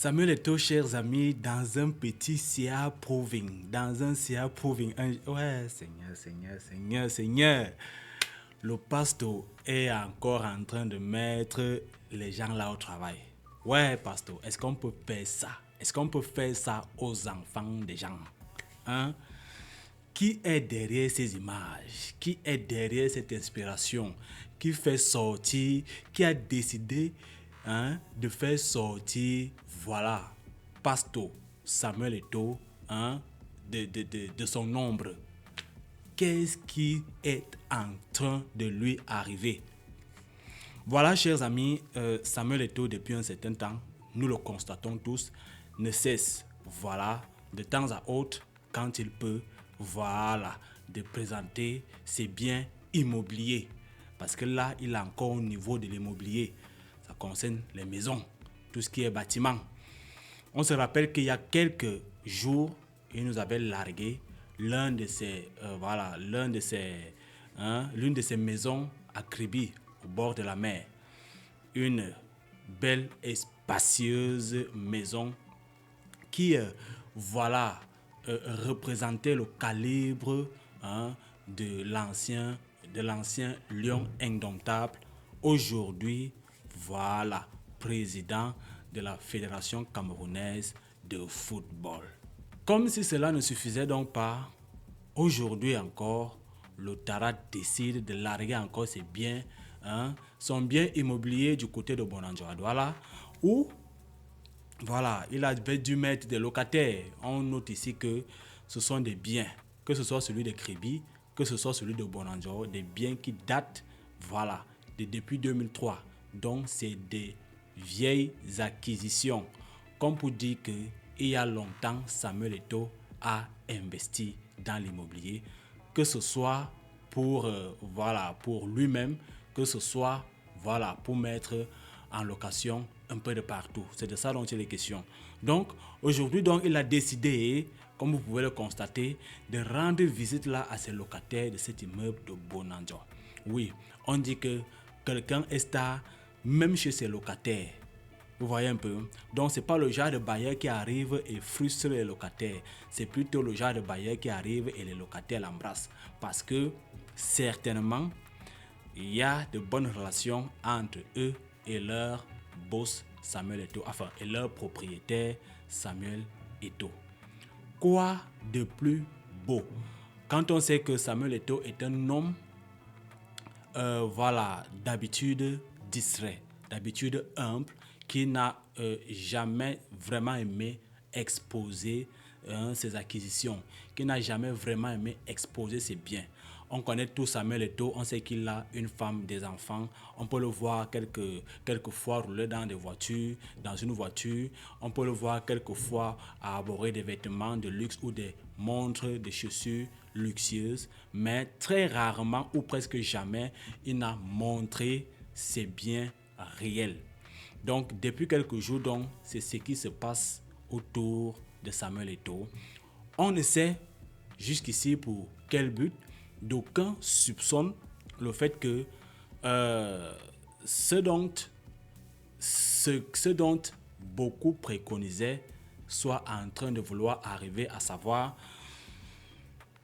Samuel Eto'o, chers amis, dans un petit CA Proving, dans un CA Proving, ouais, Seigneur, Seigneur, Seigneur, Seigneur, le pasteur est encore en train de mettre les gens là au travail. Ouais, pasteur, est-ce qu'on peut faire ça? Est-ce qu'on peut faire ça aux enfants des gens? Hein? Qui est derrière ces images? Qui est derrière cette inspiration? Qui fait sortir, qui a décidé de faire sortir, voilà, Pasto Samuel Eto'o de son ombre? Qu'est-ce qui est en train de lui arriver? Voilà, chers amis, Samuel Eto'o, depuis un certain temps, nous le constatons tous, ne cesse, voilà, de temps à autre, quand il peut, voilà, de présenter ses biens immobiliers. Parce que là, il est encore au niveau de l'immobilier. Ça concerne les maisons, tout ce qui est bâtiment. On se rappelle qu'il y a quelques jours, il nous avait largué l'une de ses maisons à Kribi, au bord de la mer. Une belle et spacieuse maison qui, représentait le calibre de l'ancien lion indomptable. Aujourd'hui, voilà, président de la Fédération camerounaise de football. Comme si cela ne suffisait donc pas, aujourd'hui encore, le Tara décide de larguer encore ses biens, son bien immobilier du côté de Bonanjo-Adouala, où voilà, il avait dû mettre des locataires. On note ici que ce sont des biens, que ce soit celui de Kribi, que ce soit celui de Bonanjo, des biens qui datent, voilà, depuis 2003. Donc, c'est des vieilles acquisitions. Comme pour dire qu'il y a longtemps, Samuel Eto'o a investi dans l'immobilier, que ce soit pour, pour lui-même, que ce soit pour mettre en location un peu de partout. C'est de ça dont il est question. Donc, aujourd'hui, il a décidé, comme vous pouvez le constater, de rendre visite là à ses locataires de cet immeuble de Bonanjo. Oui, on dit que quelqu'un est star, même chez ses locataires. Vous voyez un peu. Donc, ce n'est pas le genre de bailleur qui arrive et frustre les locataires. C'est plutôt le genre de bailleur qui arrive et les locataires l'embrassent. Parce que, certainement, il y a de bonnes relations entre eux et leur boss Samuel Eto'o, enfin, et leur propriétaire Samuel Eto'o. Quoi de plus beau quand on sait que Samuel Eto'o est un homme, d'habitude distrait, d'habitude humble, qui n'a jamais vraiment aimé exposer ses acquisitions, qui n'a jamais vraiment aimé exposer ses biens. On connaît tous Samuel Eto'o, on sait qu'il a une femme, des enfants. On peut le voir quelquefois rouler dans une voiture. On peut le voir quelquefois arborer des vêtements de luxe ou des montres, des chaussures luxueuses. Mais très rarement ou presque jamais, il n'a montré ses biens réels. Donc, depuis quelques jours, c'est ce qui se passe autour de Samuel Eto'o. On ne sait jusqu'ici pour quel but. D'aucuns soupçonnent le fait que ce dont beaucoup préconisaient soit en train de vouloir arriver, à savoir,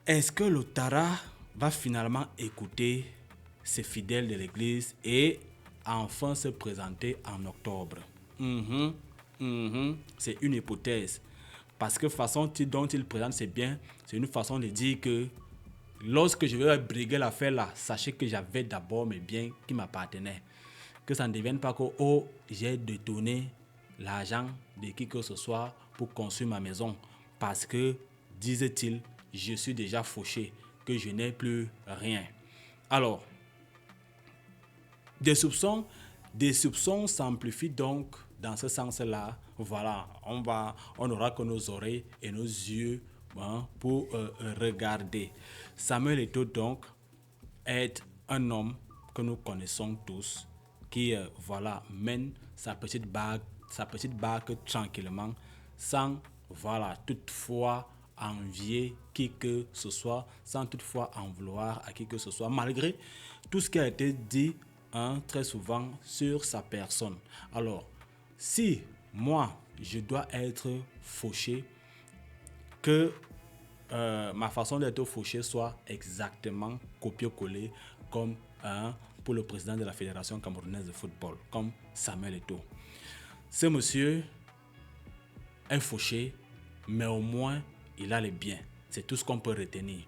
est-ce que le Tara va finalement écouter ses fidèles de l'église et enfin se présenter en octobre? C'est une hypothèse. Parce que la façon dont il présente ses biens, c'est une façon de dire que lorsque je vais briguer l'affaire là, sachez que j'avais d'abord mes biens qui m'appartenaient. Que ça ne devienne pas que j'ai détourné l'argent de qui que ce soit pour construire ma maison. Parce que, disait-il, je suis déjà fauché, que je n'ai plus rien. Alors, des soupçons s'amplifient donc dans ce sens-là. Voilà, on n'aura que nos oreilles et nos yeux pour regarder. Samuel Eto'o donc est un homme que nous connaissons tous qui mène sa petite barque tranquillement sans toutefois envier qui que ce soit, sans toutefois en vouloir à qui que ce soit, malgré tout ce qui a été dit très souvent sur sa personne. Alors, si moi je dois être fauché, que ma façon d'être fauché soit exactement copié-collé comme pour le président de la Fédération camerounaise de football, comme Samuel Eto'o. Ce monsieur est fauché, mais au moins il a les biens. C'est tout ce qu'on peut retenir.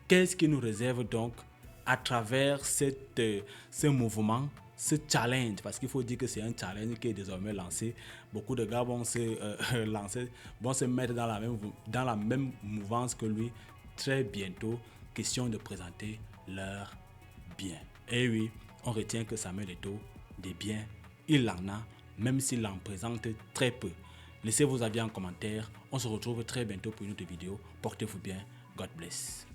Qu'est-ce qui nous réserve donc à travers ce mouvement, ce challenge, parce qu'il faut dire que c'est un challenge qui est désormais lancé. Beaucoup de gars vont se mettre dans la même mouvance que lui très bientôt. Question de présenter leurs biens. Et oui, on retient que Samuel Eto'o, des biens, il en a, même s'il en présente très peu. Laissez vos avis en commentaire. On se retrouve très bientôt pour une autre vidéo. Portez-vous bien. God bless.